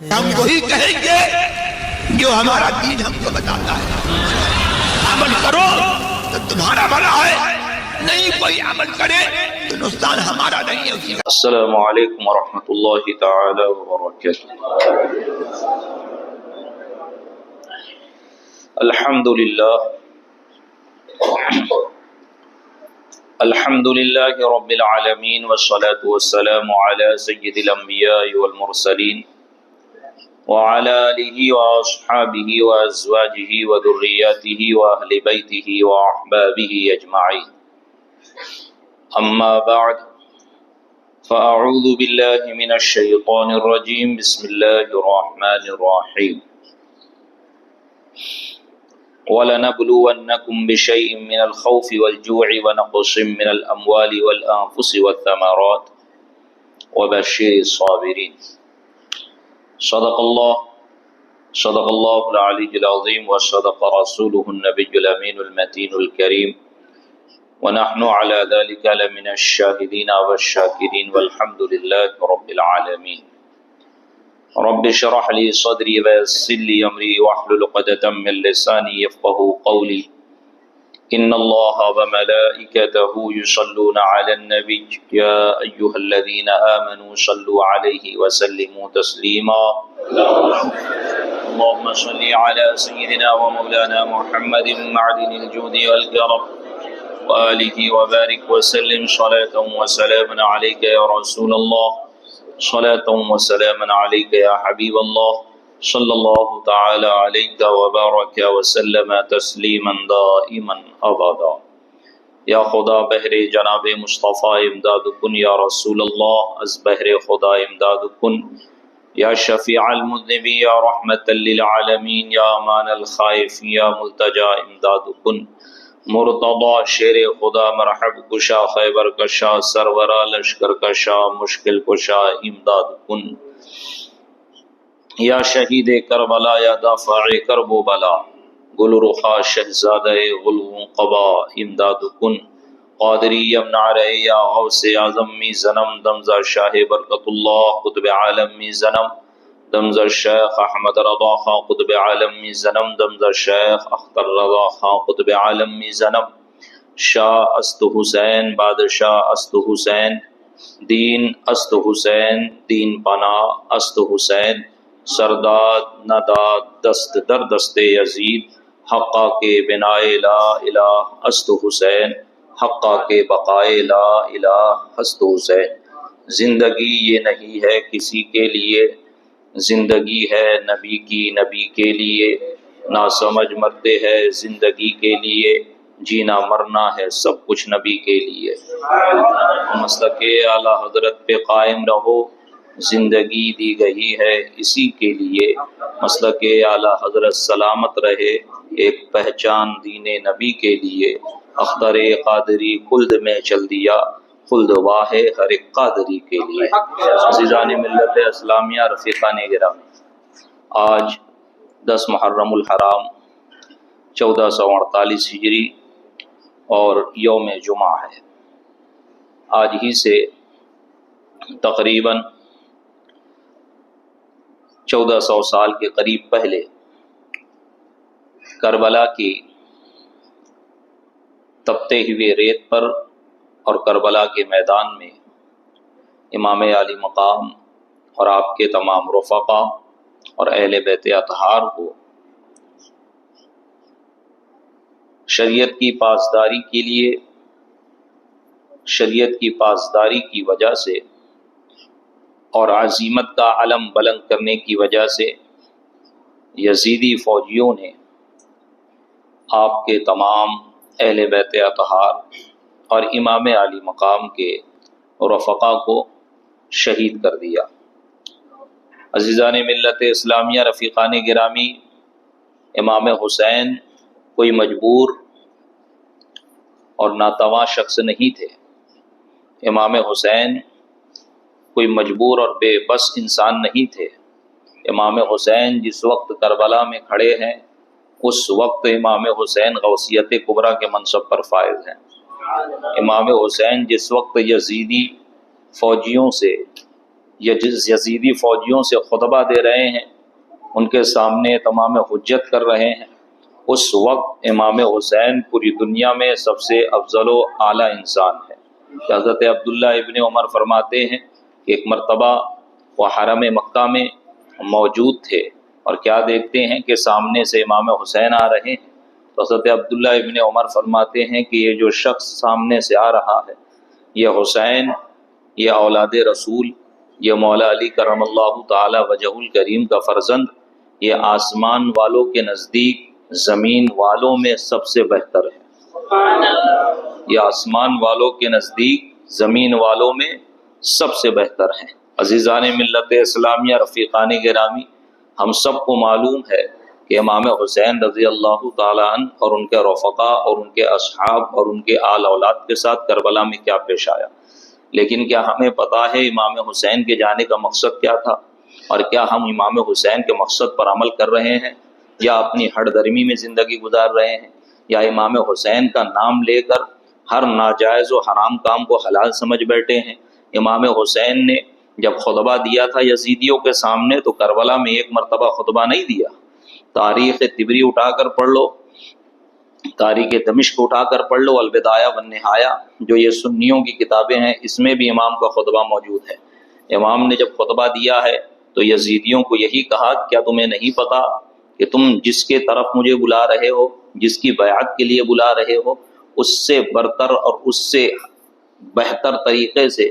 ہم وہی کہیں گے جو ہمارا دین ہم کو بتاتا ہے. عمل کرو تو تمہارا بھلا ہے، نہیں کوئی عمل کرے تو نقصان ہمارا نہیں ہے اسی کا. السلام علیکم ورحمۃ اللہ تعالی وبرکاتہ. الحمد للہ رب العالمین والصلاة والسلام علی سید الانبیاء والمرسلین وعلى آلہ واصحابہ وازواجہ وذریاتہ واہل بیتہ واحبابہ اجمعین. اما بعد فاعوذ باللہ من الشیطان الرجیم. بسم اللہ الرحمن الرحیم. وَلَنَبْلُوَنَّكُمْ بِشَيْءٍ مِّنَ الْخَوْفِ وَالْجُوعِ وَنَقْصٍ مِّنَ الْأَمْوَالِ وَالْأَنفُسِ وَالثَّمَرَاتِ وَبَشِّرِ الصَّابِرِينَ. صدق اللہ العلی العظیم وصدق رسولہ النبی الامین المتین الکریم ونحن على ذلك لمن الشاہدین والشاکرین والحمد للہ رب العالمین. رب اشرح لي صدري ويسر لي امري واحلل عقدة من لساني يفقهوا قولي. ان الله وملائكته يصلون على النبي يا ايها الذين امنوا صلوا عليه وسلموا تسليما. اللهم صل على سيدنا ومولانا محمد معدن الجود والكرم وآله وبارك وسلم صلاة وسلاما عليك يا رسول الله، صلاة وسلاما عليك يا حبيب الله، صلى الله تعالى عليك وبارك وسلم تسليما دائما ابدا. یا خدا بہر جناب مصطفیٰ امداد کن، یا رسول اللہ از بہر خدا امداد کن، یا شفیع المذنبین، یا رحمت للعالمین، یا امان الخائف، یا ملتجا امداد کن. مرتضی شیر خدا مرحب کشا، خیبر کشا، سرورا لشکر کشا، مشکل کشا امداد کن. یا شہید کربلا، یا دافع کرب و بلا، گل رخا شہزادہ غلو قبا امداد کن. قادری یمنع رہے، یا غوث اعظم می زنم، دمزہ شاہ برکت اللہ قطب عالم می زنم، دمزہ شیخ احمد رضا خان قطب عالم می زنم، دمزہ شیخ اختر رضا خان قطب عالم می زنم. شاہ است حسین، بادشاہ است حسین، دین است حسین، دین پناہ است حسین. سرداد نداد دست در دست یزید، حقا کے بنائے لا الہ است حسین، حقا کے بقائے لا الہ است حسین. زندگی یہ نہیں ہے کسی کے لیے، زندگی ہے نبی کی، نبی کے لیے. نہ سمجھ مرتے ہیں زندگی کے لیے، جینا مرنا ہے سب کچھ نبی کے لیے. مسلک اعلیٰ حضرت پہ قائم رہو، زندگی دی گئی ہے اسی کے لیے. مسلک اعلیٰ حضرت سلامت رہے، ایک پہچان دین نبی کے لیے. اختر قادری خلد میں چل دیا، خلد واہ ہر ایک قادری کے لیے. عزیزان ملت اسلامیہ، رفیقان گرامی، آج 10 محرم الحرام 1448 ہجری اور یوم جمعہ ہے. آج ہی سے تقریباً 1400 سال کے قریب پہلے کربلا کی تپتے ہوئے ریت پر اور کربلا کے میدان میں امام علی مقام اور آپ کے تمام رفقا اور اہل بیت اطہار کو شریعت کی پاسداری کے لیے، شریعت کی پاسداری کی وجہ سے اور عزیمت کا علم بلند کرنے کی وجہ سے یزیدی فوجیوں نے آپ کے تمام اہل بیت اطہار اور امام علی مقام کے رفقا کو شہید کر دیا. عزیزان ملت اسلامیہ، رفیقان گرامی، امام حسین کوئی مجبور اور ناتواں شخص نہیں تھے. امام حسین کوئی مجبور اور بے بس انسان نہیں تھے. امام حسین جس وقت کربلا میں کھڑے ہیں، اس وقت امام حسین غوثیت کبریٰ کے منصب پر فائز ہیں. امام حسین جس وقت یزیدی فوجیوں سے یزیدی فوجیوں سے خطبہ دے رہے ہیں، ان کے سامنے تمام حجت کر رہے ہیں، اس وقت امام حسین پوری دنیا میں سب سے افضل و اعلیٰ انسان ہے۔ حضرت عبداللہ ابن عمر فرماتے ہیں کہ ایک مرتبہ وہ حرم مکہ میں موجود تھے اور کیا دیکھتے ہیں کہ سامنے سے امام حسین آ رہے ہیں، تو حضرت عبداللہ ابن عمر فرماتے ہیں کہ یہ جو شخص سامنے سے آ رہا ہے یہ حسین، یہ اولاد رسول، یہ مولا علی کرم اللہ تعالی وجہ الکریم کا فرزند، یہ آسمان والوں کے نزدیک زمین والوں میں سب سے بہتر ہے، یہ آسمان والوں کے نزدیک زمین والوں میں سب سے بہتر ہے۔ عزیزان ملت اسلامیہ، رفیقان گرامی، ہم سب کو معلوم ہے کہ امام حسین رضی اللہ تعالیٰ عنہ اور ان کے رفقا اور ان کے اصحاب اور ان کے آل اولاد کے ساتھ کربلا میں کیا پیش آیا، لیکن کیا ہمیں پتہ ہے امام حسین کے جانے کا مقصد کیا تھا، اور کیا ہم امام حسین کے مقصد پر عمل کر رہے ہیں یا اپنی ہڑ درمی میں زندگی گزار رہے ہیں، یا امام حسین کا نام لے کر ہر ناجائز و حرام کام کو حلال سمجھ بیٹھے ہیں۔ امام حسین نے جب خطبہ دیا تھا یزیدیوں کے سامنے تو کربلا میں ایک مرتبہ خطبہ نہیں دیا۔ تاریخ طبری اٹھا کر پڑھ لو، تاریخ دمشق اٹھا کر پڑھ لو، البدایہ والنہایہ جو یہ سنیوں کی کتابیں ہیں، اس میں بھی امام کا خطبہ موجود ہے۔ امام نے جب خطبہ دیا ہے تو یزیدیوں کو یہی کہا، کیا تمہیں نہیں پتا کہ تم جس کے طرف مجھے بلا رہے ہو، جس کی بیعت کے لیے بلا رہے ہو، اس سے برتر اور اس سے بہتر طریقے سے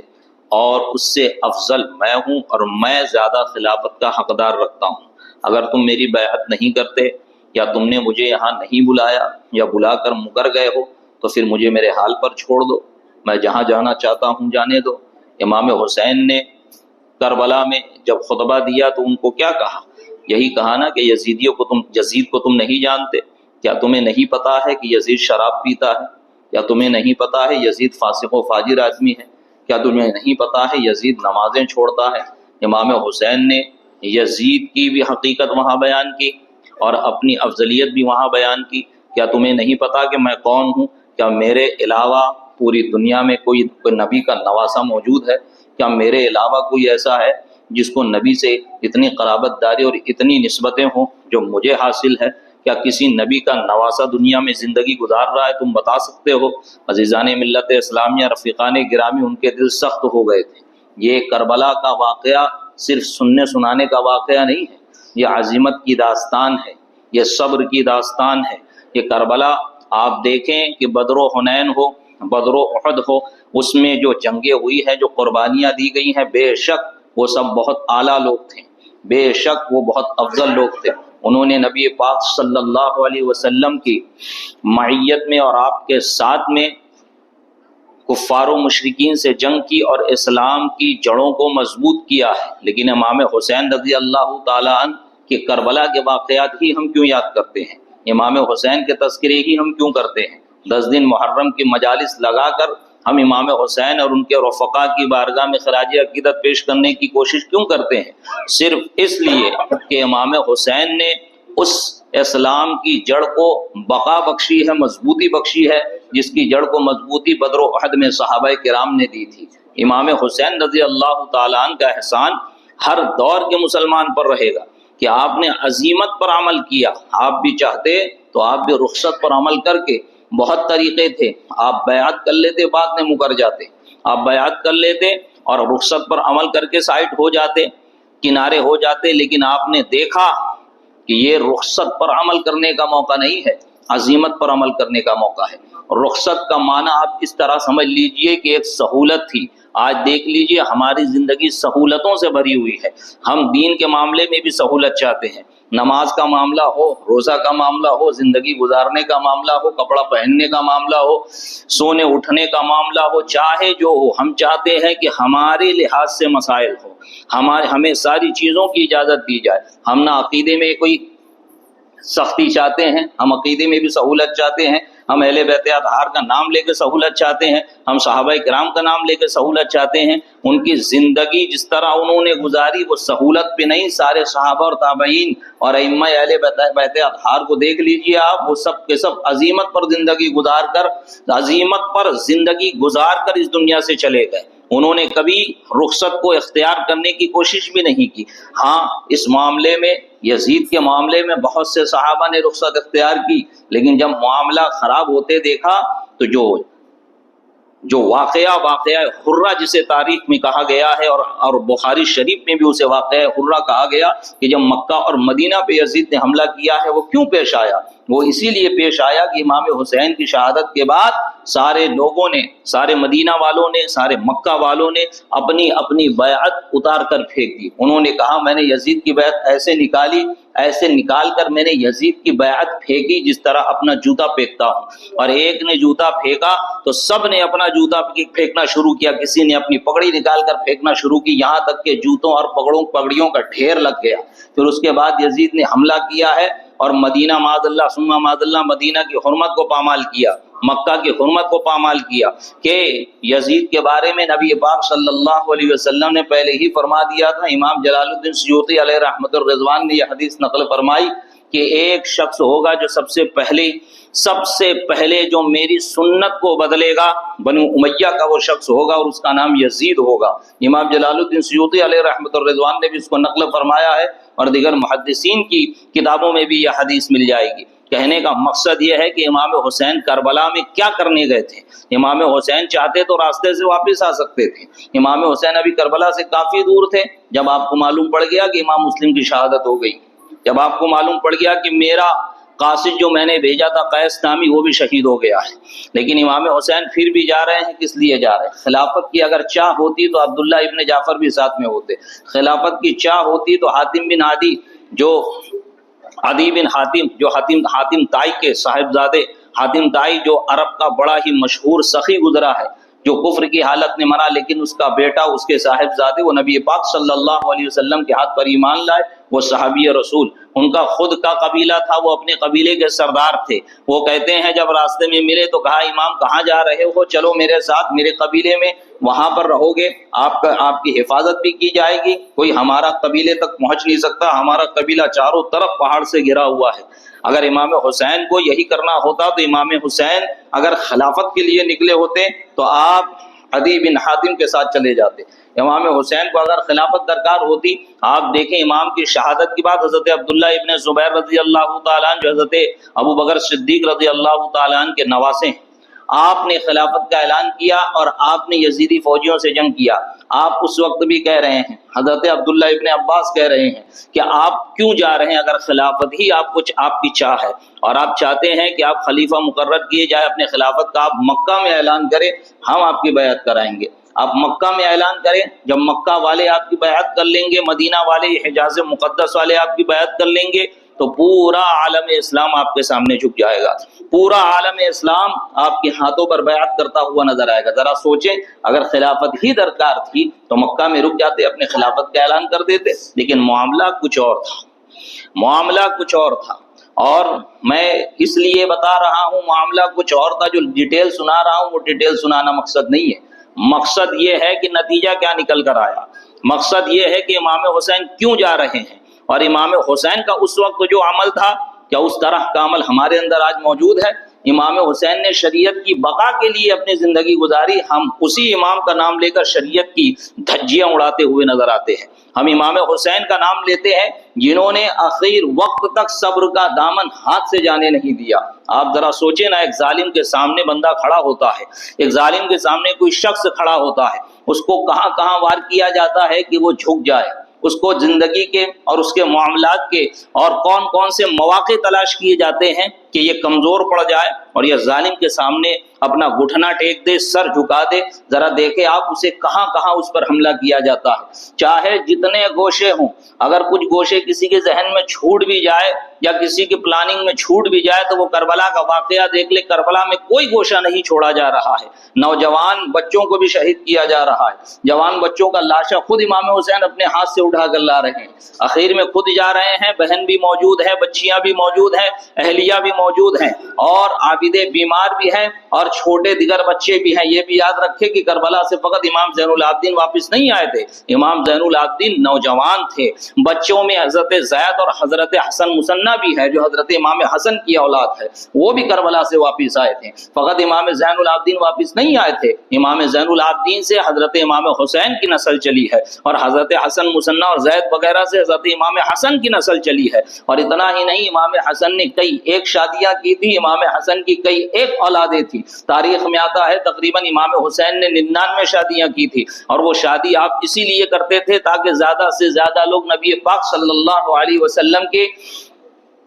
اور اس سے افضل میں ہوں، اور میں زیادہ خلافت کا حقدار رکھتا ہوں۔ اگر تم میری بیعت نہیں کرتے یا تم نے مجھے یہاں نہیں بلایا یا بلا کر مکر گئے ہو تو پھر مجھے میرے حال پر چھوڑ دو، میں جہاں جانا چاہتا ہوں جانے دو۔ امام حسین نے کربلا میں جب خطبہ دیا تو ان کو کیا کہا؟ یہی کہا نا کہ یزید کو تم نہیں جانتے، کیا تمہیں نہیں پتا ہے کہ یزید شراب پیتا ہے؟ کیا تمہیں نہیں پتا ہے یزید فاسق و فاجر آدمی ہے؟ کیا تمہیں نہیں پتا ہے یزید نمازیں چھوڑتا ہے؟ امام حسین نے یزید کی بھی حقیقت وہاں بیان کی اور اپنی افضلیت بھی وہاں بیان کی۔ کیا تمہیں نہیں پتا کہ میں کون ہوں؟ کیا میرے علاوہ پوری دنیا میں کوئی نبی کا نواسہ موجود ہے؟ کیا میرے علاوہ کوئی ایسا ہے جس کو نبی سے اتنی قرابت داری اور اتنی نسبتیں ہوں جو مجھے حاصل ہے؟ کیا کسی نبی کا نواسہ دنیا میں زندگی گزار رہا ہے؟ تم بتا سکتے ہو؟ عزیزان ملت اسلامیہ، رفیقان گرامی، ان کے دل سخت ہو گئے تھے۔ یہ کربلا کا واقعہ صرف سننے سنانے کا واقعہ نہیں ہے، یہ عظمت کی داستان ہے، یہ صبر کی داستان ہے۔ یہ کربلا آپ دیکھیں کہ بدر و حنین ہو، بدر و احد ہو، اس میں جو جنگیں ہوئی ہیں، جو قربانیاں دی گئی ہیں، بے شک وہ سب بہت اعلیٰ لوگ تھے، بے شک وہ بہت افضل لوگ تھے۔ انہوں نے نبی پاک صلی اللہ علیہ وسلم کی معیت میں اور آپ کے ساتھ میں کفار و مشرکین سے جنگ کی اور اسلام کی جڑوں کو مضبوط کیا ہے۔ لیکن امام حسین رضی اللہ تعالیٰ عنہ کے کربلا کے واقعات ہی ہم کیوں یاد کرتے ہیں؟ امام حسین کے تذکرے ہی ہم کیوں کرتے ہیں؟ 10 دن محرم کی مجالس لگا کر ہم امام حسین اور ان کے رفقا کی بارگاہ میں خراج عقیدت پیش کرنے کی کوشش کیوں کرتے ہیں؟ صرف اس لیے کہ امام حسین نے اس اسلام کی جڑ کو بقا بخشی ہے، مضبوطی بخشی ہے، جس کی جڑ کو مضبوطی بدر و احد میں صحابہ کرام نے دی تھی۔ امام حسین رضی اللہ تعالیٰ عنہ کا احسان ہر دور کے مسلمان پر رہے گا کہ آپ نے عزیمت پر عمل کیا۔ آپ بھی چاہتے تو آپ بھی رخصت پر عمل کر کے، بہت طریقے تھے، آپ بیعت کر لیتے، بعد میں مکر جاتے، آپ بیعت کر لیتے اور رخصت پر عمل کر کے سائٹ ہو جاتے، کنارے ہو جاتے، لیکن آپ نے دیکھا کہ یہ رخصت پر عمل کرنے کا موقع نہیں ہے، عزیمت پر عمل کرنے کا موقع ہے۔ رخصت کا معنی آپ اس طرح سمجھ لیجئے کہ ایک سہولت تھی۔ آج دیکھ لیجئے ہماری زندگی سہولتوں سے بھری ہوئی ہے، ہم دین کے معاملے میں بھی سہولت چاہتے ہیں، نماز کا معاملہ ہو، روزہ کا معاملہ ہو، زندگی گزارنے کا معاملہ ہو، کپڑا پہننے کا معاملہ ہو، سونے اٹھنے کا معاملہ ہو، چاہے جو ہو، ہم چاہتے ہیں کہ ہمارے لحاظ سے مسائل ہو، ہمیں ساری چیزوں کی اجازت دی جائے۔ ہم نہ عقیدے میں کوئی سختی چاہتے ہیں، ہم عقیدے میں بھی سہولت چاہتے ہیں، ہم اہل بیت اطہار کا نام لے کے سہولت چاہتے ہیں، ہم صحابہ کرام کا نام لے کے سہولت چاہتے ہیں۔ ان کی زندگی جس طرح انہوں نے گزاری وہ سہولت پہ نہیں، سارے صحابہ اور تابعین اور ائمہ اہل بیت اطہار کو دیکھ لیجئے آپ، وہ سب کے سب عزیمت پر زندگی گزار کر اس دنیا سے چلے گئے۔ انہوں نے کبھی رخصت کو اختیار کرنے کی کوشش بھی نہیں کی۔ ہاں اس معاملے میں، یزید کے معاملے میں بہت سے صحابہ نے رخصت اختیار کی، لیکن جب معاملہ خراب ہوتے دیکھا تو جو واقعہ حرہ جسے تاریخ میں کہا گیا ہے اور بخاری شریف میں بھی اسے واقعہ حرہ کہا گیا کہ جب مکہ اور مدینہ پہ یزید نے حملہ کیا ہے، وہ کیوں پیش آیا؟ وہ اسی لیے پیش آیا کہ امام حسین کی شہادت کے بعد سارے لوگوں نے، سارے مدینہ والوں نے، سارے مکہ والوں نے اپنی اپنی بیعت اتار کر پھینک دی۔ انہوں نے کہا میں نے یزید کی بیعت ایسے نکال کر میں نے یزید کی بیعت پھینکی جس طرح اپنا جوتا پھینکتا ہوں۔ اور ایک نے جوتا پھینکا تو سب نے اپنا جوتا پھینکنا شروع کیا، کسی نے اپنی پگڑی نکال کر پھینکنا شروع کی، یہاں تک کہ جوتوں اور پگڑیوں کا ڈھیر لگ گیا۔ پھر اس کے بعد یزید نے حملہ کیا ہے اور مدینہ معاذ اللہ ثم معاذ اللہ مدینہ کی حرمت کو پامال کیا، مکہ کی حرمت کو پامال کیا کہ یزید کے بارے میں نبی پاک صلی اللہ علیہ وسلم نے پہلے ہی فرما دیا تھا۔ امام جلال الدین سیوطی علیہ رحمت الرضوان نے یہ حدیث نقل فرمائی کہ ایک شخص ہوگا جو سب سے پہلے جو میری سنت کو بدلے گا، بنو امیہ کا وہ شخص ہوگا اور اس کا نام یزید ہوگا۔ امام جلال الدین سیوطی علیہ رحمت الرضوان نے بھی اس کو نقل فرمایا ہے اور دیگر محدثین کی کتابوں میں بھی یہ حدیث مل جائے گی۔ کہنے کا مقصد یہ ہے کہ امام حسین کربلا میں کیا کرنے گئے تھے؟ امام حسین چاہتے تو راستے سے واپس آ سکتے تھے، امام حسین ابھی کربلا سے کافی دور تھے۔ جب آپ کو معلوم پڑ گیا کہ امام مسلم کی شہادت ہو گئی، جب آپ کو معلوم پڑ گیا کہ میرا قاصد جو میں نے بھیجا تھا قیس نامی وہ بھی شہید ہو گیا ہے، لیکن امام حسین پھر بھی جا رہے ہیں، کس لیے جا رہے ہیں؟ خلافت کی اگر چاہ ہوتی تو عبداللہ ابن جعفر بھی ساتھ میں ہوتے، خلافت کی چاہ ہوتی تو حاتم بن عدی جو حاتم طائی کے صاحبزادے، حاتم طائی جو عرب کا بڑا ہی مشہور سخی گزرا ہے، جو کفر کی حالت میں مرا لیکن اس کا بیٹا، اس کے صاحبزادے وہ نبی پاک صلی اللہ علیہ وسلم کے ہاتھ پر ایمان لائے، وہ صحابی رسول، ان کا خود کا قبیلہ تھا، وہ اپنے قبیلے کے سردار تھے۔ وہ کہتے ہیں جب راستے میں ملے تو کہا امام کہاں جا رہے ہو؟ چلو میرے ساتھ میرے قبیلے میں، وہاں پر رہو گے، آپ کی حفاظت بھی کی جائے گی، کوئی ہمارا قبیلے تک پہنچ نہیں سکتا، ہمارا قبیلہ چاروں طرف پہاڑ سے گھرا ہوا ہے۔ اگر امام حسین کو یہی کرنا ہوتا تو امام حسین اگر خلافت کے لیے نکلے ہوتے تو آپ عدی بن حاتم کے ساتھ چلے جاتے۔ امام حسین کو اگر خلافت درکار ہوتی، آپ دیکھیں امام کی شہادت کے بعد حضرت عبداللہ ابن زبیر رضی اللہ تعالیٰ عنہ جو حضرت ابو بکر صدیق رضی اللہ تعالیٰ عنہ کے نواسے ہیں، آپ نے خلافت کا اعلان کیا اور آپ نے یزیدی فوجیوں سے جنگ کیا۔ آپ اس وقت بھی کہہ رہے ہیں، حضرت عبداللہ ابن عباس کہہ رہے ہیں کہ آپ کیوں جا رہے ہیں اگر خلافت ہی آپ کی چاہ ہے اور آپ چاہتے ہیں کہ آپ خلیفہ مقرر کیے جائے اپنے خلافت کا، آپ مکہ میں اعلان کریں، ہم آپ کی بیعت کرائیں گے۔ آپ مکہ میں اعلان کریں، جب مکہ والے آپ کی بیعت کر لیں گے، مدینہ والے، حجاز مقدس والے آپ کی بیعت کر لیں گے تو پورا عالم اسلام آپ کے سامنے جھک جائے گا، پورا عالم اسلام آپ کے ہاتھوں پر بیعت کرتا ہوا نظر آئے گا۔ ذرا سوچیں اگر خلافت ہی درکار تھی تو مکہ میں رک جاتے، اپنے خلافت کا اعلان کر دیتے، لیکن معاملہ کچھ اور تھا۔ اور میں اس لیے بتا رہا ہوں معاملہ کچھ اور تھا، جو ڈیٹیل سنا رہا ہوں وہ ڈیٹیل سنانا مقصد نہیں ہے، مقصد یہ ہے کہ نتیجہ کیا نکل کر آیا، مقصد یہ ہے کہ امام حسین کیوں جا رہے ہیں، اور امام حسین کا اس وقت جو عمل تھا کیا اس طرح کا عمل ہمارے اندر آج موجود ہے؟ امام حسین نے شریعت کی بقا کے لیے اپنی زندگی گزاری، ہم اسی امام کا نام لے کر شریعت کی دھجیاں اڑاتے ہوئے نظر آتے ہیں۔ ہم امام حسین کا نام لیتے ہیں جنہوں نے آخر وقت تک صبر کا دامن ہاتھ سے جانے نہیں دیا۔ آپ ذرا سوچیں نا، ایک ظالم کے سامنے بندہ کھڑا ہوتا ہے، ایک ظالم کے سامنے کوئی شخص کھڑا ہوتا ہے، اس کو کہاں کہاں وار کیا جاتا ہے کہ وہ جھک جائے، اس کو زندگی کے اور اس کے معاملات کے اور کون کون سے مواقع تلاش کیے جاتے ہیں کہ یہ کمزور پڑ جائے اور یہ ظالم کے سامنے اپنا گھٹنا ٹیک دے، سر جھکا دے۔ ذرا دیکھیں آپ اسے کہاں کہاں اس پر حملہ کیا جاتا ہے، چاہے جتنے گوشے ہوں، اگر کچھ گوشے کسی کے ذہن میں چھوٹ بھی جائے یا کسی کی پلاننگ میں چھوٹ بھی جائے تو وہ کربلا کا واقعہ دیکھ لے، کربلا میں کوئی گوشہ نہیں چھوڑا جا رہا ہے، نوجوان بچوں کو بھی شہید کیا جا رہا ہے، جوان بچوں کا لاشا خود امام حسین اپنے ہاتھ سے اٹھا کر لا رہے ہیں، اخیر میں خود جا رہے ہیں، بہن بھی موجود ہے، بچیاں بھی موجود ہیں، اہلیہ بھی موجود ہیں، اور عابدے بیمار بھی ہیں اور اور چھوٹے دیگر بچے بھی ہیں. یہ بھی یاد رکھے کہ کربلا سے فقط امام زین العابدین واپس نہیں آئے تھے. امام زین العابدین نوجوان تھے. بچوں میں حضرت زید اور حضرت حسن مثنیٰ بھی ہے جو حضرت امام حسن کی اولاد ہے, وہ بھی کربلا سے واپس آئے تھے. فقط امام زین العابدین واپس نہیں آئے تھے. امام زین العابدین سے حضرت امام حسین کی نسل چلی ہے, اور حضرت حسن مثنیٰ اور زید وغیرہ سے حضرت امام حسن کی نسل چلی ہے. اور اتنا ہی نہیں, امام حسن نے کئی ایک شادیاں کی تھی. امام حسن کی کئی ایک اولادیں تھی. تاریخ میں آتا ہے تقریباً امام حسین نے 99 شادیاں کی تھی, اور وہ شادی آپ اسی لیے کرتے تھے تاکہ زیادہ سے زیادہ لوگ نبی پاک صلی اللہ علیہ وسلم کے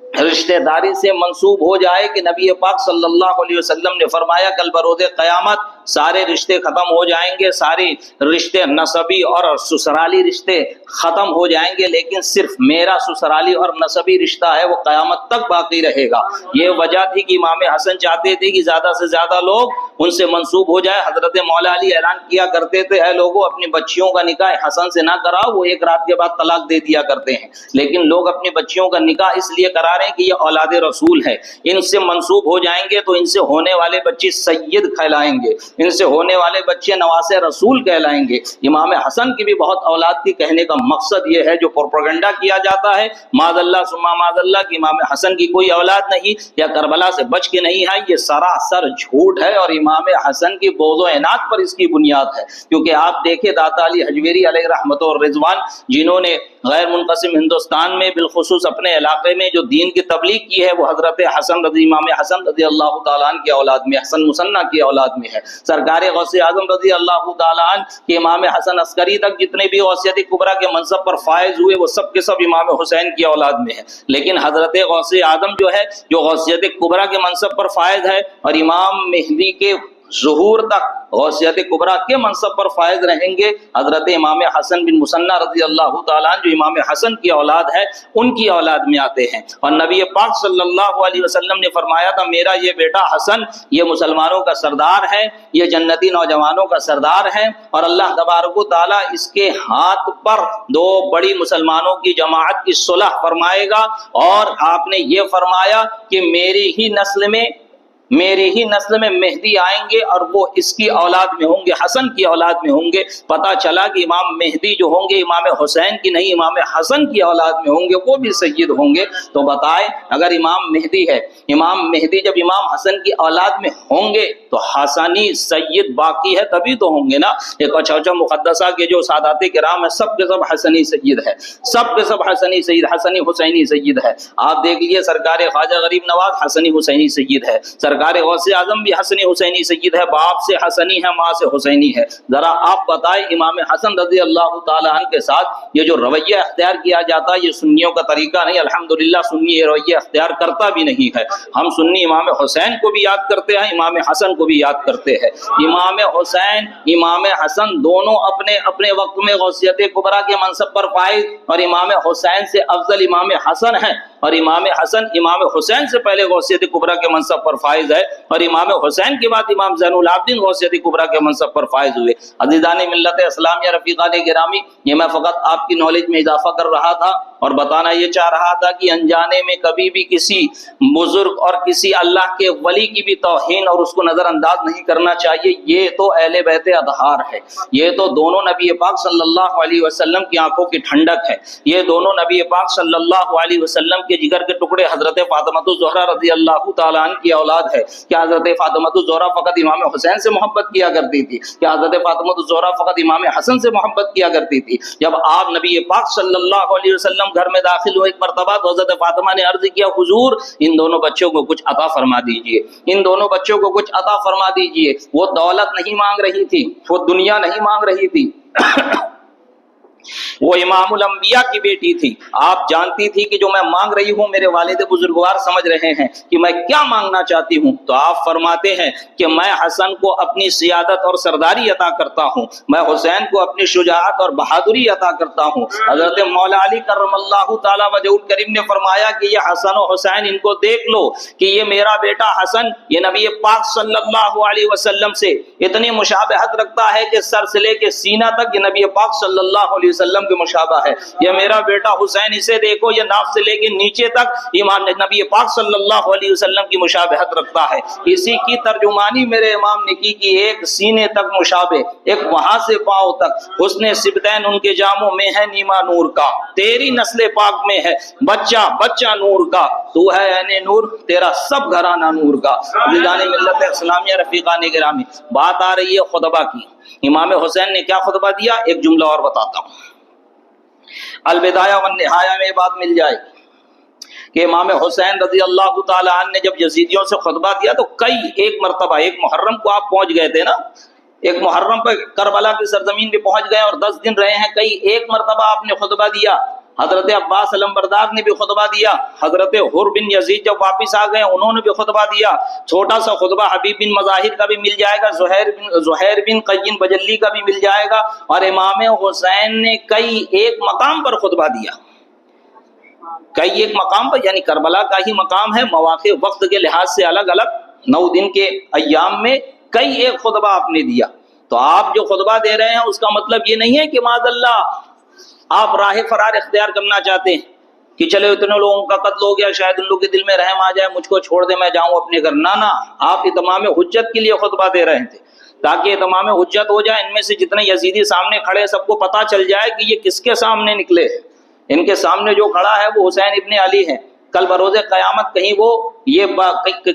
رشتہ داری سے منسوب ہو جائے کہ نبی پاک صلی اللہ علیہ وسلم نے فرمایا کل بروز قیامت سارے رشتے ختم ہو جائیں گے, سارے رشتے نسبی اور سسرالی رشتے ختم ہو جائیں گے, لیکن صرف میرا سسرالی اور نسبی رشتہ ہے وہ قیامت تک باقی رہے گا. یہ وجہ تھی کہ امام حسن چاہتے تھے کہ زیادہ سے زیادہ لوگ ان سے منسوب ہو جائے. حضرت مولا علی اعلان کیا کرتے تھے, اے لوگوں اپنی بچیوں کا نکاح حسن سے نہ کراؤ, وہ ایک رات کے بعد طلاق دے دیا کرتے ہیں. لیکن لوگ اپنی بچیوں کا نکاح اس لیے کرا رہے ہیں کہ یہ اولاد رسول ہے, ان سے منسوب ہو جائیں گے تو ان سے ہونے والے بچے سید کہلائیں گے, ان سے ہونے والے بچے نواسے رسول کہلائیں گے. امام حسن کی بھی بہت اولاد تھی. کہنے کا مقصد یہ ہے جو پروپیگنڈا کیا جاتا ہے معاذ اللہ ثم معاذ اللہ کہ امام حسن کی کوئی اولاد نہیں یا کربلا سے بچ کے نہیں ہے, یہ سراسر جھوٹ ہے, اور امام حسن کی بغض و عناد پر اس کی بنیاد ہے. کیونکہ آپ دیکھیں داتا علی حجویری علیہ رحمت و رضوان, جنہوں نے غیر منقسم ہندوستان میں بالخصوص اپنے علاقے میں جو دین کی تبلیغ کی ہے وہ حضرت حسن رضی امام حسن رضی اللہ تعالیٰ عنہ کی اولاد میں, حسن مثنیٰ کی اولاد میں ہے. سرکار غوث اعظم رضی اللہ تعالیٰ عنہ کہ امام حسن عسکری تک جتنے بھی غوثیت کبریٰ کے منصب پر فائز ہوئے وہ سب کے سب امام حسین کی اولاد میں ہے. لیکن حضرت غوث اعظم جو ہے جو غوثیت کبریٰ کے منصب پر فائز ہے اور امام مہدی کے ظہور تک غوثیت کبریٰ کے منصب پر فائز رہیں گے, حضرت امام حسن بن مثنیٰ رضی اللہ تعالیٰ عنہ جو امام حسن کی اولاد ہے ان کی اولاد میں آتے ہیں. اور نبی پاک صلی اللہ علیہ وسلم نے فرمایا تھا میرا یہ بیٹا حسن یہ مسلمانوں کا سردار ہے, یہ جنتی نوجوانوں کا سردار ہے, اور اللہ تبارک و تعالیٰ اس کے ہاتھ پر دو بڑی مسلمانوں کی جماعت کی صلح فرمائے گا. اور آپ نے یہ فرمایا کہ میری ہی نسل میں مہدی آئیں گے اور وہ اس کی اولاد میں ہوں گے, حسن کی اولاد میں ہوں گے. پتہ چلا کہ امام مہدی جو ہوں گے امام حسین کی نہیں امام حسن کی اولاد میں ہوں گے, وہ بھی سید ہوں گے. تو بتائیں اگر امام مہدی ہے, امام مہدی جب امام حسن کی اولاد میں ہوں گے تو حسنی سید باقی ہے تبھی تو ہوں گے نا. ایک اچھا مقدسہ کے جو سادات کرام ہے سب کے سب حسنی سید ہے, سب کے سب حسنی سید, حسنی حسینی سید ہے. آپ دیکھ لیجیے سرکار خواجہ غریب نواز حسنی حسینی سید ہے, سرکار غوث اعظم بھی حسنی حسینی سید ہے, باپ سے حسنی ہے ماں سے حسینی ہے. ذرا آپ بتائیں امام حسن رضی اللہ تعالیٰ عنہ کے ساتھ یہ جو رویہ اختیار کیا جاتا ہے یہ سنیوں کا طریقہ نہیں. الحمدللہ سنی یہ رویہ اختیار کرتا بھی نہیں ہے. ہم سنی امام حسین کو بھی یاد کرتے ہیں, امام حسن کو بھی یاد کرتے ہیں. امام حسین امام حسن دونوں اپنے اپنے وقت میں غوثیت کبریٰ کے منصب پر فائز, اور امام حسین سے افضل امام حسن ہے, اور امام حسن امام حسین سے پہلے غوثیت کبریٰ کے منصب پر فائز ہے, اور امام حسین کے بعد امام زین العابدین غوثیت کبریٰ کے منصب پر فائز ہوئے. عزیزان ملت اسلامیہ رفیقان گرامی, یہ میں فقط آپ کی نالج میں اضافہ کر رہا تھا اور بتانا یہ چاہ رہا تھا کہ انجانے میں کبھی بھی کسی بزرگ اور کسی اللہ کے ولی کی بھی توہین اور اس کو نظر انداز نہیں کرنا چاہیے. یہ تو اہل بیت اطہار ہے, یہ تو دونوں نبی پاک صلی اللہ علیہ وسلم کی آنکھوں کی ٹھنڈک ہے, یہ دونوں نبی پاک صلی اللہ علیہ وسلم کے جگر کے ٹکڑے حضرت فاطمہ الزہرا رضی اللہ تعالیٰ عنہ کی اولاد ہے. کیا حضرت فاطمہ الزہرا فقط امام حسین سے محبت کیا کرتی تھی؟ کیا حضرت فاطمہ الزہرا فقط امام حسن سے محبت کیا کرتی تھی؟ جب آپ نبی پاک صلی اللہ علیہ وسلم گھر میں داخل ہوئے ایک مرتبہ تو حضرت فاطمہ نے عرض کیا حضور ان دونوں بچوں کو کچھ عطا فرما دیجئے, ان دونوں بچوں کو کچھ عطا فرما دیجئے. وہ دولت نہیں مانگ رہی تھی, وہ دنیا نہیں مانگ رہی تھی, وہ امام الانبیاء کی بیٹی تھی. آپ جانتی تھی کہ جو میں مانگ رہی ہوں میرے والد بزرگوار سمجھ رہے ہیں کہ میں کیا مانگنا چاہتی ہوں. تو آپ فرماتے ہیں کہ میں حسن کو اپنی سیادت اور سرداری عطا کرتا ہوں, میں حسین کو اپنی شجاعت اور بہادری عطا کرتا ہوں. حضرت مولا علی کرم اللہ تعالی وجہہ الکریم نے فرمایا کہ یہ حسن و حسین ان کو دیکھ لو کہ یہ میرا بیٹا حسن یہ نبی پاک صلی اللہ علیہ وسلم سے اتنی مشابہت رکھتا ہے کہ سر سے لے کے سینہ تک یہ نبی پاک صلی اللہ علیہ وسلم کے مشابہ ہے. یہ میرا بیٹا حسین، اسے دیکھو، یہ ناف سے لے کے نیچے تک امام نبی پاک صلی اللہ علیہ وسلم کی مشابہت رکھتا ہے. اسی کی ترجمانی میرے امام نے کی کہ ایک سینے تک مشابہ، ایک وہاں سے پاؤں تک. حسن سبتین ان کے جاموں میں ہے نیما نور کا، تیری نسل پاک میں ہے بچہ بچہ نور کا. تو ہے عین نور، تیرا سب گھرانہ نور کا. عزیزان ملت اسلامیہ، رفیقان گرامی، بات آ رہی ہے خطبہ کی. امام حسین نے کیا خطبہ دیا؟ ایک جملہ اور بتاتا ہوں. البدایہ والنہایہ میں بات مل جائے کہ امام حسین رضی اللہ تعالی عنہ نے جب یزیدیوں سے خطبہ دیا تو ایک مرتبہ، ایک محرم کو آپ پہنچ گئے تھے نا، ایک محرم پہ کربلا کی سرزمین پہ پہنچ گئے اور 10 دن رہے ہیں. ایک مرتبہ آپ نے خطبہ دیا. حضرت عباس علمبردار نے بھی خطبہ دیا. حضرت حر بن یزید جب واپس آ گئے انہوں نے بھی خطبہ دیا. چھوٹا سا خطبہ حبیب بن مظاہر کا بھی مل جائے گا، زہیر بن قین بجلی کا بھی مل جائے گا. اور امام حسین نے ایک مقام پر خطبہ دیا. ایک مقام پر، یعنی کربلا کا ہی مقام ہے، مواقع وقت کے لحاظ سے الگ الگ 9 دن کے ایام میں ایک خطبہ آپ نے دیا. تو آپ جو خطبہ دے رہے ہیں اس کا مطلب یہ نہیں ہے کہ معاذ اللہ آپ راہ فرار اختیار کرنا چاہتے ہیں کہ چلے اتنے لوگوں کا قتل ہو گیا، شاید ان لوگوں کے دل میں رحم آ جائے، مجھ کو چھوڑ دے، میں جاؤں اپنے گھر. نہ، آپ اتمام حجت کے لیے خطبہ دے رہے تھے تاکہ اتمام حجت ہو جائے. ان میں سے جتنے یزیدی سامنے کھڑے سب کو پتہ چل جائے کہ یہ کس کے سامنے نکلے. ان کے سامنے جو کھڑا ہے وہ حسین ابن علی ہے. کل بروز قیامت کہیں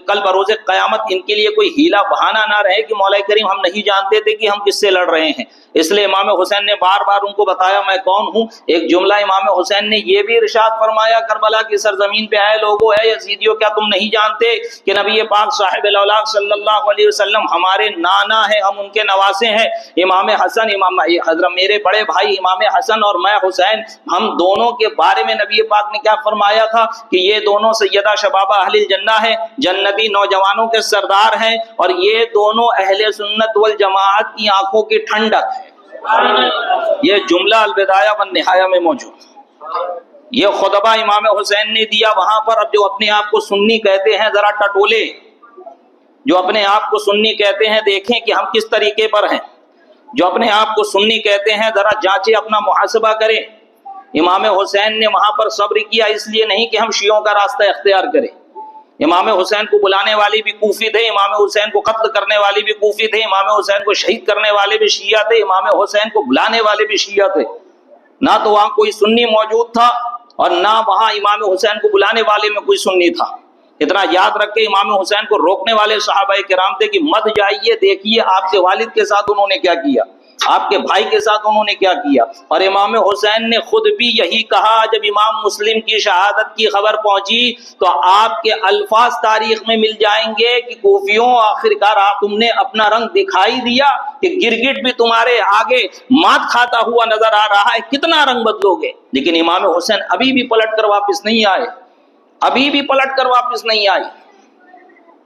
کل بروز قیامت ان کے لیے کوئی ہیلا بہانہ نہ رہے کہ مولا کریم ہم نہیں جانتے تھے کہ ہم کس سے لڑ رہے ہیں. اس لیے امام حسین نے بار بار ان کو بتایا میں کون ہوں. ایک جملہ امام حسین نے یہ بھی ارشاد فرمایا کربلا کی سرزمین پہ آئے لوگوں، اے یزیدیوں، کیا تم نہیں جانتے کہ نبی پاک صاحب الاولاق صلی اللہ علیہ وسلم ہمارے نانا ہیں، ہم ان کے نواسے ہیں. امام حسن، حضرت میرے بڑے بھائی امام حسن اور میں حسین، ہم دونوں کے بارے میں نبی پاک نے کیا فرمایا تھا کہ یہ دونوں سیدہ شباب اہل الجنہ ہیں، جنتی نوجوانوں کے سردار ہیں، اور یہ دونوں اہل سنت والجماعت کی آنکھوں کی ٹھنڈک ہے. یہ جملہ البدایہ والنہایہ میں موجود. یہ خطبہ امام حسین نے دیا وہاں پر. اب جو اپنے آپ کو سنی کہتے ہیں ذرا ٹٹولے، جو اپنے آپ کو سنی کہتے ہیں دیکھیں کہ ہم کس طریقے پر ہیں. جو اپنے آپ کو سنی کہتے ہیں ذرا جانچیں، اپنا محاسبہ کریں. امام حسین نے وہاں پر صبر کیا، اس لیے نہیں کہ ہم شیعوں کا راستہ اختیار کریں. امام حسین کو بلانے والے بھی کوفی تھے، امام حسین کو قتل کرنے والے بھی کوفی تھے، امام حسین کو شہید کرنے والے بھی شیعہ تھے، امام حسین کو بلانے والے بھی شیعہ تھے. نہ تو وہاں کوئی سنی موجود تھا اور نہ وہاں امام حسین کو بلانے والے میں کوئی سنی تھا. اتنا یاد رکھ کے امام حسین کو روکنے والے صحابہ کرام تھے کہ مت جائیے، دیکھیے آپ کے والد کے ساتھ انہوں نے کیا کیا، آپ کے بھائی کے ساتھ انہوں نے کیا کیا. اور امام حسین نے خود بھی یہی کہا. جب امام مسلم کی شہادت کی خبر پہنچی تو آپ کے الفاظ تاریخ میں مل جائیں گے کہ کوفیوں آخرکار تم نے اپنا رنگ دکھائی دیا کہ گرگٹ بھی تمہارے آگے مات کھاتا ہوا نظر آ رہا ہے، کتنا رنگ بدلو گے. لیکن امام حسین ابھی بھی پلٹ کر واپس نہیں آئے، ابھی بھی پلٹ کر واپس نہیں آئے.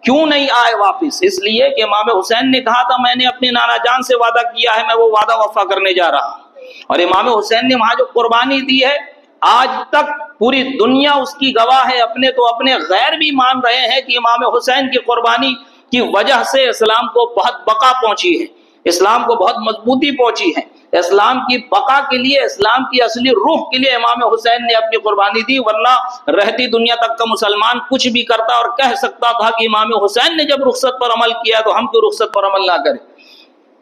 کیوں نہیں آئے واپس؟ اس لیے کہ امام حسین نے کہا تھا میں نے اپنے نانا جان سے وعدہ کیا ہے، میں وہ وعدہ وفا کرنے جا رہا ہوں. اور امام حسین نے وہاں جو قربانی دی ہے آج تک پوری دنیا اس کی گواہ ہے. اپنے تو اپنے غیر بھی مان رہے ہیں کہ امام حسین کی قربانی کی وجہ سے اسلام کو بہت بقا پہنچی ہے، اسلام کو بہت مضبوطی پہنچی ہے. اسلام کی بقا کے لیے، اسلام کی اصلی روح کے لیے امام حسین نے اپنی قربانی دی. ورنہ رہتی دنیا تک کا مسلمان کچھ بھی کرتا اور کہہ سکتا تھا کہ امام حسین نے جب رخصت پر عمل کیا تو ہم کیوں رخصت پر عمل نہ کریں.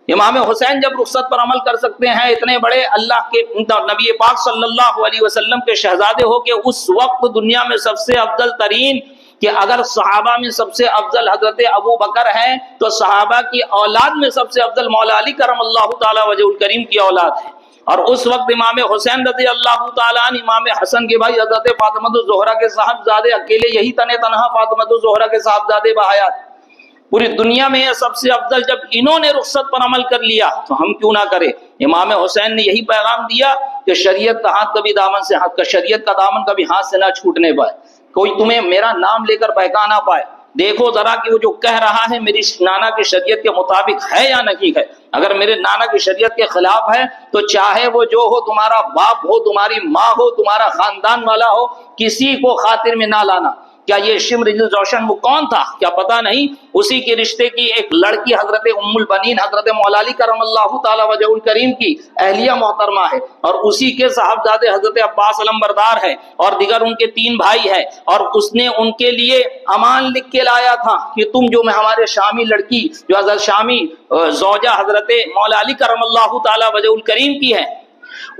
امام حسین جب رخصت پر عمل کر سکتے ہیں، اتنے بڑے اللہ کے نبی پاک صلی اللہ علیہ وسلم کے شہزادے ہو کے اس وقت دنیا میں سب سے افضل ترین، کہ اگر صحابہ میں سب سے افضل حضرت ابو بکر ہے تو صحابہ کی اولاد میں سب سے افضل مولا علی کرم اللہ تعالی وجہ الکریم کی اولاد ہے. اور اس وقت امام حسین رضی اللہ تعالیٰ عنہ امام حسن کے بھائی حضرت فاطمہ الزہرا کے صاحبزادے، اکیلے یہی تنہا فاطمہ الزہرا کے صاحبزادے بحیات. پوری دنیا میں یہ سب سے افضل جب انہوں نے رخصت پر عمل کر لیا تو ہم کیوں نہ کریں. امام حسین نے یہی پیغام دیا کہ شریعت کا ہاتھ کبھی دامن سے شریعت کا دامن کبھی ہاتھ سے نہ چھوٹنے پائے، کوئی تمہیں میرا نام لے کر بہکا نہ پائے. دیکھو ذرا کہ وہ جو کہہ رہا ہے میری نانا کی شریعت کے مطابق ہے یا نہیں ہے. اگر میرے نانا کی شریعت کے خلاف ہے تو چاہے وہ جو ہو، تمہارا باپ ہو، تمہاری ماں ہو، تمہارا خاندان والا ہو، کسی کو خاطر میں نہ لانا. کیا یہ شمر دل روشن وہ کون تھا؟ کیا پتہ نہیں اسی کے رشتے کی ایک لڑکی حضرت ام البنین حضرت مولا علی کرم اللہ تعالی وجہ الکریم کی اہلیہ محترمہ ہے، اور اسی کے صاحبزادے حضرت عباس علمبردار ہے، اور دیگر ان کے 3 بھائی ہیں، اور اس نے ان کے لیے امان لکھ کے لایا تھا کہ تم جو میں ہمارے شامی لڑکی جو حضرت شامی زوجہ حضرت مولا علی کرم اللہ تعالی وجہ الکریم کی ہے،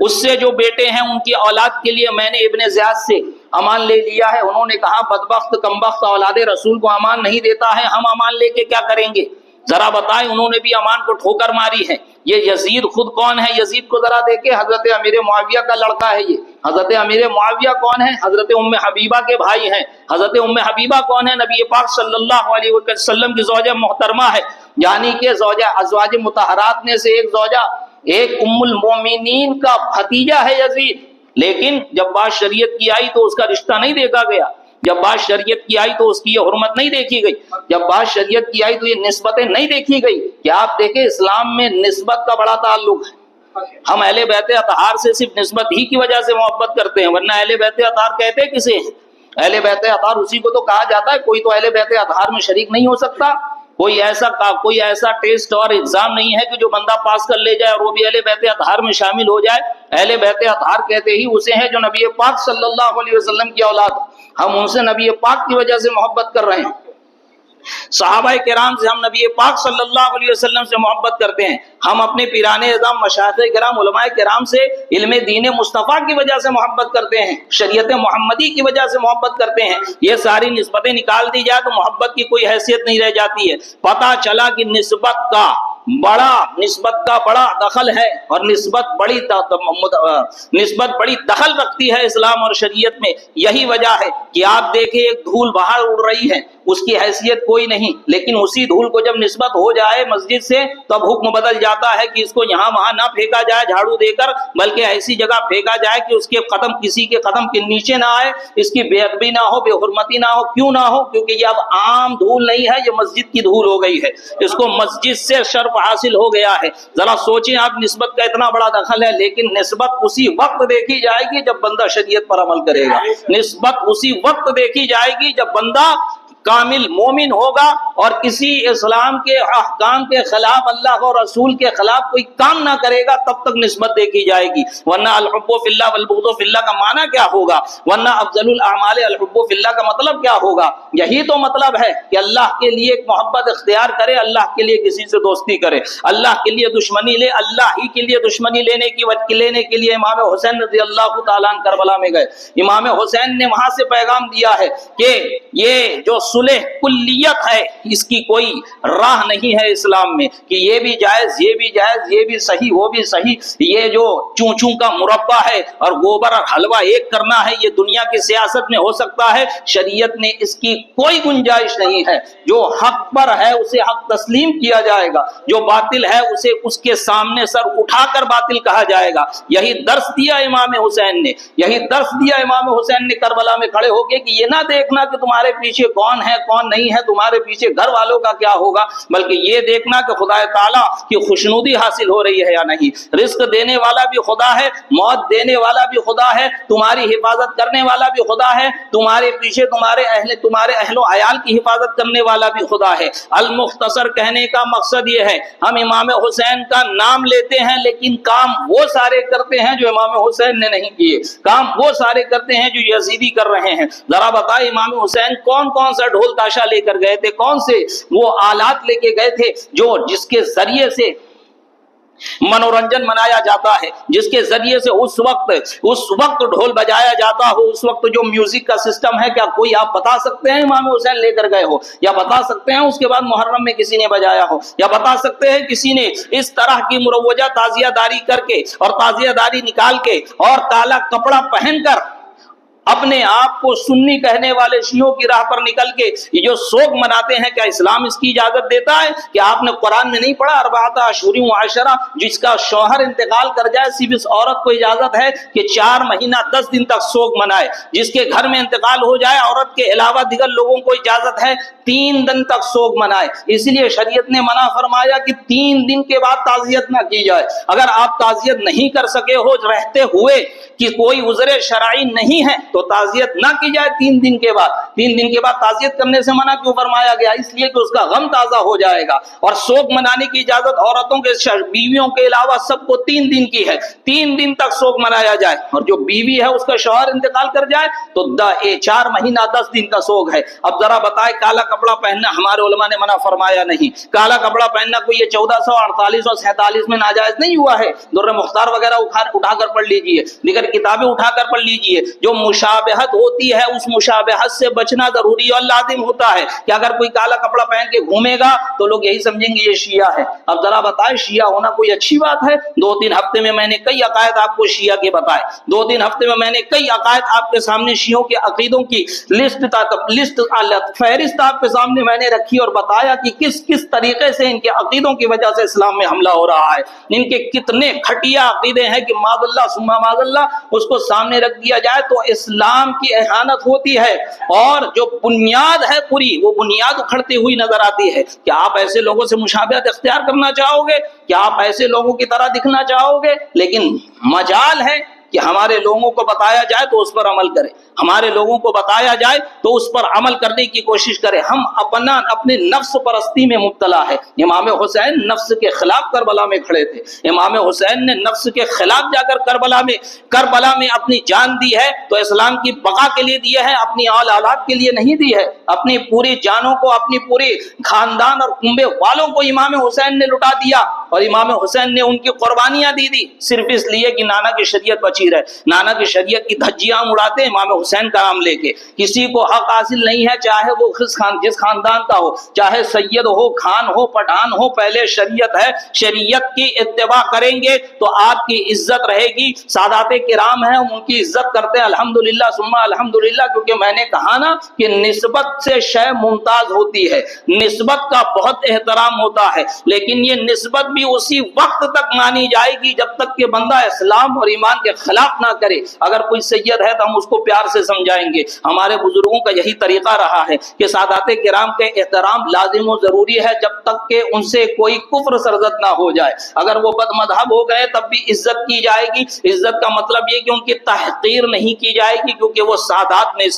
اس سے جو بیٹے ہیں ان کی اولاد کے لیے میں نے ابن زیاد سے امان لے لیا ہے۔ انہوں نے کہا بدبخت کمبخت اولاد رسول کو امان نہیں دیتا ہے، ہم امان لے کے کیا کریں گے؟ ذرا بتائیں، انہوں نے بھی امان کو ٹھوکر ماری ہے۔ یہ یزید خود کون ہے؟ یزید کو ذرا دیکھیں، حضرت امیر معاویہ کا لڑکا ہے۔ یہ حضرت امیر معاویہ کون ہے؟ حضرت ام حبیبہ کے بھائی ہیں۔ حضرت ام حبیبہ کون ہے؟ نبی پاک صلی اللہ علیہ وسلم کی زوجہ محترمہ ہے، یعنی کہ زوجہ ازواج مطہرات میں سے ایک زوجہ، ایک ام المومنین کا بھتیجا ہے یزید۔ لیکن جب بات شریعت کی آئی تو اس کا رشتہ نہیں دیکھا گیا، جب بات شریعت کی آئی تو اس کی یہ حرمت نہیں دیکھی گئی، جب بات شریعت کی آئی تو یہ نسبتیں نہیں دیکھی گئی۔ کہ آپ دیکھیں اسلام میں نسبت کا بڑا تعلق ہے۔ ہم اہل بیت اطہار سے صرف نسبت ہی کی وجہ سے محبت کرتے ہیں، ورنہ اہل بیت اطہار کہتے کسے ہیں؟ اہل بیت اطہار اسی کو تو کہا جاتا ہے، کوئی تو اہل بیت اطہار میں شریک نہیں ہو سکتا۔ کوئی ایسا ٹیسٹ اور ایگزام نہیں ہے کہ جو بندہ پاس کر لے جائے اور وہ بھی اہل بیت اطہار میں شامل ہو جائے۔ اہل بیت اطہار کہتے ہی اسے ہیں جو نبی پاک صلی اللہ علیہ وسلم کی اولاد، ہم ان سے نبی پاک کی وجہ سے محبت کر رہے ہیں۔ صحابہ کرام سے ہم نبی پاک صلی اللہ علیہ وسلم سے محبت کرتے ہیں، ہم اپنے پیران اعظم مشائخ کرام علماء کرام سے علم دین مصطفیٰ کی وجہ سے محبت کرتے ہیں، شریعت محمدی کی وجہ سے محبت کرتے ہیں۔ یہ ساری نسبتیں نکال دی جائے تو محبت کی کوئی حیثیت نہیں رہ جاتی ہے۔ پتہ چلا کہ نسبت کا بڑا دخل ہے، اور نسبت بڑی دخل رکھتی ہے اسلام اور شریعت میں۔ یہی وجہ ہے کہ آپ دیکھیں ایک دھول باہر اڑ رہی ہے، اس کی حیثیت کوئی نہیں، لیکن اسی دھول کو جب نسبت ہو جائے مسجد سے تب حکم بدل جاتا ہے کہ اس کو یہاں وہاں نہ پھینکا جائے جھاڑو دے کر، بلکہ ایسی جگہ پھینکا جائے کہ اس کے قدم کسی کے قدم کے نیچے نہ آئے، اس کی بے ادبی نہ ہو، بے حرمتی نہ ہو۔ کیوں نہ ہو؟ کیونکہ یہ اب عام دھول نہیں ہے، یہ مسجد کی دھول ہو گئی ہے، اس کو مسجد سے شرف حاصل ہو گیا ہے۔ ذرا سوچیں آپ، نسبت کا اتنا بڑا دخل ہے، لیکن نسبت اسی وقت دیکھی جائے گی جب بندہ شریعت پر عمل کرے گا، نسبت اسی وقت دیکھی جائے گی جب بندہ کامل مومن ہوگا اور کسی اسلام کے احکام کے خلاف، اللہ اور رسول کے خلاف کوئی کام نہ کرے گا، تب تک نسبت دیکھی جائے گی۔ ورنہ الحب فی اللہ والبغض فی اللہ کا معنی کیا ہوگا؟ ورنہ افضل الاعمال الحب فی اللہ کا مطلب کیا ہوگا؟ یہی تو مطلب ہے کہ اللہ کے لیے ایک محبت اختیار کرے، اللہ کے لیے کسی سے دوستی کرے، اللہ کے لیے دشمنی لے۔ اللہ ہی کے لیے دشمنی لینے کے لیے امام حسین رضی اللہ تعالیٰ عنہ کربلا میں گئے۔ امام حسین نے وہاں سے پیغام دیا ہے کہ یہ جو صلح کلیت ہے، اس کی کوئی راہ نہیں ہے اسلام میں، کہ یہ بھی جائز، یہ بھی جائز، یہ بھی صحیح، وہ بھی صحیح۔ یہ جو چون چون کا مربع ہے اور گوبر اور حلوہ ایک کرنا ہے، یہ دنیا کی سیاست میں ہو سکتا ہے، شریعت میں اس کی کوئی گنجائش نہیں ہے۔ جو حق پر ہے اسے حق تسلیم کیا جائے گا، جو باطل ہے اسے اس کے سامنے سر اٹھا کر باطل کہا جائے گا۔ یہی درس دیا امام حسین نے، یہی درس دیا امام حسین نے کربلا میں کھڑے ہو کے، کہ یہ نہ دیکھنا کہ تمہارے پیچھے کون ہے کون نہیں ہے، تمہارے پیچھے گھر والوں کا کیا ہوگا، بلکہ یہ دیکھنا کہ خدا تعالیٰ کی خوشنودی حاصل ہو رہی ہے یا نہیں۔ رزق دینے والا بھی خدا ہے، موت دینے والا بھی خدا ہے، تمہاری حفاظت کرنے والا بھی خدا ہے، تمہارے پیچھے تمہارے اہل و عیال کی حفاظت کرنے والا بھی خدا ہے۔ المختصر کہنے کا مقصد یہ ہے، ہم امام حسین کا نام لیتے ہیں لیکن کام وہ سارے کرتے ہیں جو امام حسین نے نہیں کیے، کام وہ سارے کرتے ہیں جو یزیدی کر رہے ہیں۔ ذرا بتائیں امام حسین کون کون سا ڈھول تاشا لے کر گئے تھے، کون سے وہ آلات لے کے گئے تھے جس کے ذریعے سے منورنجن منایا جاتا ہے، جس کے ذریعے سے اس وقت ڈھول بجایا جاتا ہو، اس وقت جو میوزک کا سسٹم ہے، کیا کوئی آپ بتا سکتے ہیں امام حسین لے کر گئے ہو؟ یا بتا سکتے ہیں اس کے بعد محرم میں کسی نے بجایا ہو؟ یا بتا سکتے ہیں کسی نے اس طرح کی مروجہ تعزیہ داری کر کے اور تعزیہ داری نکال کے اور کالا کپڑا پہن کر اپنے آپ کو سنی کہنے والے شیعوں کی راہ پر نکل کے یہ جو سوگ مناتے ہیں، کیا اسلام اس کی اجازت دیتا ہے؟ کہ آپ نے قرآن میں نہیں پڑھا اربعۃ اشہر و عشرہ، جس کا شوہر انتقال کر جائے صرف اس عورت کو اجازت ہے کہ 4 مہینہ 10 دن تک سوگ منائے، جس کے گھر میں انتقال ہو جائے عورت کے علاوہ دیگر لوگوں کو اجازت ہے 3 دن تک سوگ منائے۔ اس لیے شریعت نے منع فرمایا کہ 3 دن کے بعد تعزیت نہ کی جائے۔ اگر آپ تعزیت نہیں کر سکے ہو رہتے ہوئے کہ کوئی عذر شرعی نہیں ہے تو تو تعزیت نہ کی جائے 3 دن کے بعد. 3 دن کے بعد تعزیت کرنے سے منع کیوں فرمایا گیا؟ اس لیے کہ اس کا غم تازہ ہو جائے گا. اور سوگ منانے کی اجازت عورتوں کے بیویوں کے علاوہ سب کو 3 دن کی ہے. 3 دن تک سوگ منایا جائے. اور جو بیوی ہے اس کا شوہر انتقال کر جائے تو 4 مہینہ 10 دن کا سوگ ہے. اب ذرا بتائے کالا کپڑا پہننا ہمارے علماء نے منع فرمایا نہیں. کالا کپڑا پہننا کوئی یہ 1448 اور 47 میں ناجائز نہیں ہوا ہے. در مختار وغیرہ اٹھا کر پڑھ لیجئے, دیگر کتابیں اٹھا کر پڑھ لیجئے. جو مشابہت ہوتی ہے اس مشابہت سے بچنا ضروری اور لازم ہوتا ہے کہ اگر کوئی کالا کپڑا پہن کے گھومے گا تو لوگ یہی سمجھیں گے یہ شیعہ ہے. اب ذرا بتائے شیعہ ہونا کوئی اچھی بات ہے؟ 2-3 ہفتے میں نے کئی عقائد آپ کو شیعہ کے بتائے. 2-3 ہفتے میں نے کئی عقائد آپ کے سامنے شیعوں کے عقیدوں کی لسٹ فہرست آپ کے سامنے میں نے رکھی اور بتایا کہ کس طریقے سے ان کے عقیدوں کی وجہ سے اسلام میں حملہ ہو رہا ہے. ان کے کتنے گھٹیا عقیدے ہیں کہ معاذ اللہ ثم معاذ اللہ اس کو سامنے رکھ دیا جائے تو اسلام کی اہانت ہوتی ہے اور جو بنیاد ہے پوری وہ بنیاد اکھڑتی ہوئی نظر آتی ہے. کیا آپ ایسے لوگوں سے مشابہت اختیار کرنا چاہو گے؟ کیا آپ ایسے لوگوں کی طرح دکھنا چاہو گے؟ لیکن مجال ہے کہ ہمارے لوگوں کو بتایا جائے تو اس پر عمل کریں. ہمارے لوگوں کو بتایا جائے تو اس پر عمل کرنے کی کوشش کریں. ہم اپنے نفس پرستی میں مبتلا ہے. امام حسین نفس کے خلاف کربلا میں کھڑے تھے. امام حسین نے نفس کے خلاف جا کر کربلا میں اپنی جان دی ہے تو اسلام کی بقا کے لیے دی ہے, اپنی آل اولاد کے لیے نہیں دی ہے. اپنی پوری جانوں کو, اپنی پوری خاندان اور کنبے والوں کو امام حسین نے لٹا دیا اور امام حسین نے ان کی قربانیاں دی صرف اس لیے کہ نانا کی شریعت بچی رہے. نانا کی شریعت کی دھجیاں اڑاتے امام حسین کا نام لے کے. کسی کو حق حاصل نہیں ہے چاہے وہ جس خاندان کا ہو, چاہے سید ہو, خان ہو, پٹھان ہو, پہلے شریعت ہے. شریعت کی اتباع کریں گے تو آپ کی عزت رہے گی. سادات کرام ہیں ان کی عزت کرتے ہیں الحمدللہ ثم الحمدللہ, کیونکہ میں نے کہا نا کہ نسبت سے شے ممتاز ہوتی ہے. نسبت کا بہت احترام ہوتا ہے لیکن یہ نسبت بھی اسی وقت تک مانی جائے گی جب تک کہ بندہ اسلام اور ایمان کے خلاف نہ کرے. اگر کوئی سید ہے تو ہم اس کو پیار سے سمجھائیں گے. ہمارے بزرگوں کا یہی طریقہ رہا ہے کہ سادات کرام کے احترام لازم و ضروری ہے جب تک کہ ان سے کوئی کفر سرزد نہ ہو جائے. اگر وہ بد مذہب ہو گئے تب بھی عزت کی جائے گی. عزت کا مطلب یہ کہ ان کی تحقیر نہیں کی جائے گی کیونکہ وہ سادات میں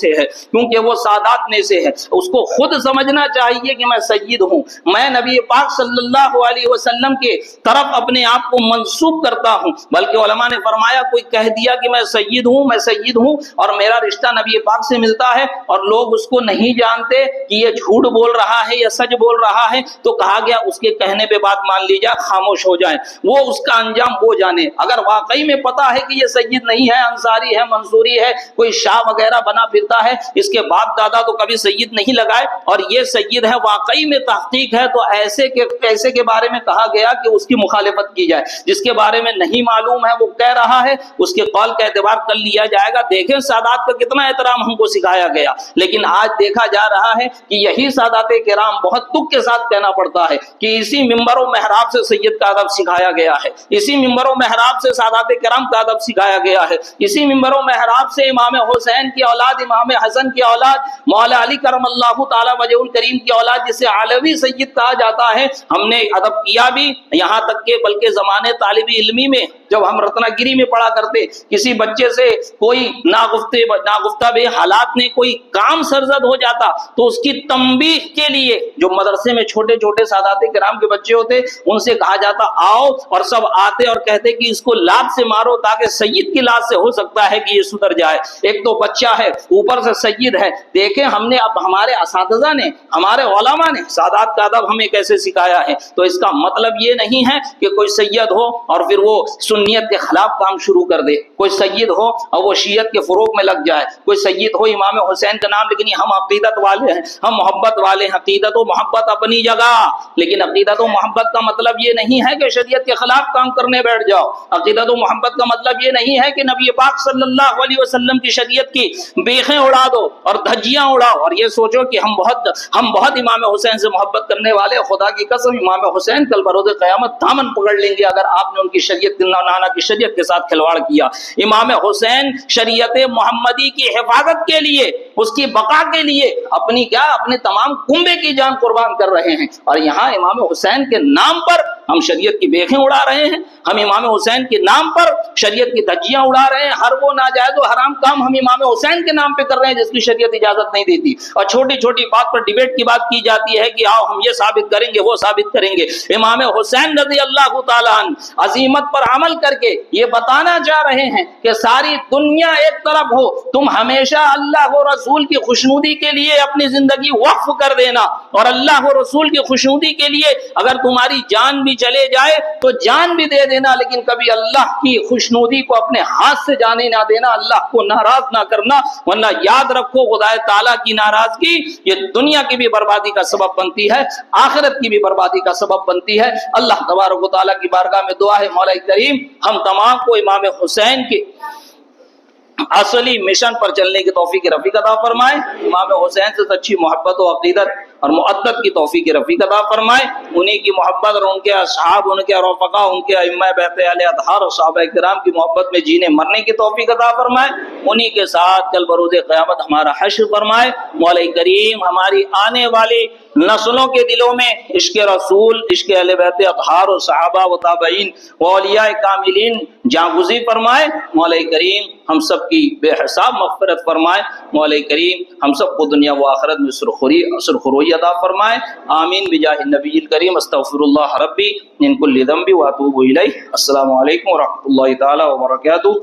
سے ہے. اس کو خود سمجھنا چاہیے کہ میں سید ہوں, میں نبی پاک صلی اللہ علیہ وسلم کے طرف اپنے آپ کو منسوب کرتا ہوں. بلکہ علماء نے فرمایا کوئی کہہ دیا کہ میں سید ہوں اور میرا رشتہ نبی پاک سے ملتا ہے اور لوگ اس کو نہیں جانتے کہ یہ جھوٹ بول رہا ہے یا سچ بول رہا ہے تو کہا گیا اس کے کہنے پہ بات مان لی جائے, خاموش ہو جائیں, وہ اس کا انجام وہ جانے. اگر واقعی میں پتا ہے کہ یہ سید نہیں ہے, انصاری ہے, منصوری ہے, کوئی شاہ وغیرہ بنا پھرتا ہے, اس کے باپ دادا تو کبھی سید نہیں لگائے اور یہ سید ہے, واقعی میں تحقیق ہے, تو ایسے کے بارے میں کہا گیا کہ اس کی مخالفت کی جائے. جس کے بارے میں نہیں معلوم ہے وہ کہہ رہا ہے اس کے قول کا اعتبار کر لیا جائے گا. دیکھیں سادات کا کتنا احترام ہم کو سکھایا گیا, لیکن آج دیکھا جا رہا ہے کہ یہی سادات کرام بہت دکھ کے ساتھ کہنا پڑتا ہے کہ اسی منبر و محراب سے سید کا ادب سکھایا گیا ہے, اسی منبر و محراب سے سادات کرام کا ادب سکھایا گیا ہے, اسی منبر و محراب سے امام حسین کی اولاد, امام حسن کی اولاد, مولا علی کرم اللہ تعالی وجہ الکریم کی اولاد جسے علوی سید کہا جاتا ہے, ہم نے ادب کیا بھی. یہاں تک کہ بلکہ زمانے طالب علمی میں جب ہم رتنا گیری میں پڑھا کرتے, کسی بچے سے کوئی ناگفتہ بے حالات میں کوئی کام سرزد ہو جاتا تو اس کی تنبیہ کے لیے جو مدرسے میں چھوٹے چھوٹے سادات کرام کے بچے ہوتے ان سے کہا جاتا آؤ, اور سب آتے اور کہتے کہ اس کو لات سے مارو تاکہ سید کی لات سے ہو سکتا ہے کہ یہ سدھر جائے. ایک تو بچہ ہے اوپر سے سید ہے. دیکھیں ہم نے, اب ہمارے اساتذہ نے, ہمارے علماء نے سادات کا ادب ہمیں کیسے سکھایا ہے. تو اس کا مطلب یہ نہیں ہے کہ کوئی سید ہو اور پھر وہ سنیت کے خلاف کام شروع کر دے, کوئی سید ہو اور وہ شیعت کے فروغ میں لگ جائے, کوئی سید ہو امام حسین کا نام لیکن ہم عقیدت والے ہیں, ہم محبت والے ہیں. عقیدت و محبت اپنی جگہ, لیکن عقیدت و محبت کا مطلب یہ نہیں ہے کہ شریعت کے خلاف کام کرنے بیٹھ جاؤ. عقیدت و محبت کا مطلب یہ نہیں ہے کہ نبی پاک صلی اللہ علیہ وسلم کی شریعت کی بیخیں اڑا دو اور دھجیاں اڑاؤ اور یہ سوچو کہ ہم بہت امام حسین سے محبت کرنے والے. خدا کی قسم امام حسین کل بروز قیامت دامن پکڑ لیں گے اگر آپ نے ان کی شریعت, نانا کی شریعت کے ساتھ کھلواڑ کیا. امام حسین شریعت محمدی کی حفاظت کے لیے اس کی بقا کے لیے اپنی اپنے تمام کنبے کی جان قربان کر رہے ہیں. اور یہاں امام حسین کے نام پر ہم شریعت کی بیخیں اڑا رہے ہیں, ہم امام حسین کے نام پر شریعت کی دھجیاں اڑا رہے ہیں. ہر وہ ناجائز و حرام کام ہم امام حسین کے نام پہ کر رہے ہیں جس کی شریعت اجازت نہیں دیتی. اور چھوٹی چھوٹی بات پر ڈیبیٹ کی بات کی جاتی ہے کہ آؤ ہم یہ ثابت کریں گے وہ ثابت کریں گے. امام حسین رضی اللہ تعالیٰ عنہ عظیمت پر عمل کر کے یہ بتانا چاہ رہے ہیں کہ ساری دنیا ایک طرف ہو, تم ہمیشہ اللہ و رسول کی خوشنودی کے لیے اپنی زندگی وقف کر دینا, اور اللہ و رسول کی خوشنودی کے لیے اگر تمہاری جان بھی چلے جائے تو جان بھی دے دینا, لیکن کبھی اللہ کی خوشنودی کو اپنے ہاتھ سے جانے نہ دینا, اللہ کو ناراض نہ کرنا. ورنہ یاد رکھو خدا تعالیٰ کی ناراضگی یہ دنیا کی بھی بربادی کا سبب بنتی ہے, آخرت کی بھی بربادی کا سبب بنتی ہے. اللہ تبارک و تعالیٰ کی بارگاہ میں دعا ہے مولا کریم ہم تمام کو امام حسین کے اصلی مشن پر چلنے کی توفیق رفیق عطا فرمائے, امام حسین سے سچی محبت و عقیدت اور معدت کی توفیق رفیق عطا فرمائے, انہی کی محبت اور ان کے اصحاب, ان کے رفقا, ان کے ائمہ بیت اہل اطہار اور صحابہ کرام کی محبت میں جینے مرنے کی توفیق عطا فرمائے, انہی کے ساتھ کل بروز قیامت ہمارا حشر فرمائے. مولا کریم ہماری آنے والی نسلوں کے دلوں میں عشق رسول, عشق اہل بیت اطہار و صحابہ و تابعین و اولیاء کاملین جاگزی فرمائے. مولا کریم ہم سب کی بے حساب مغفرت فرمائے. مولا کریم ہم سب کو دنیا و آخرت میں سرخروئی عطا فرمائے. آمین بجاہ النبی الکریم. استغفر اللہ ربی من کل ذنب واتوب الیہ. السلام علیکم ورحمۃ اللہ تعالی وبرکاتہ.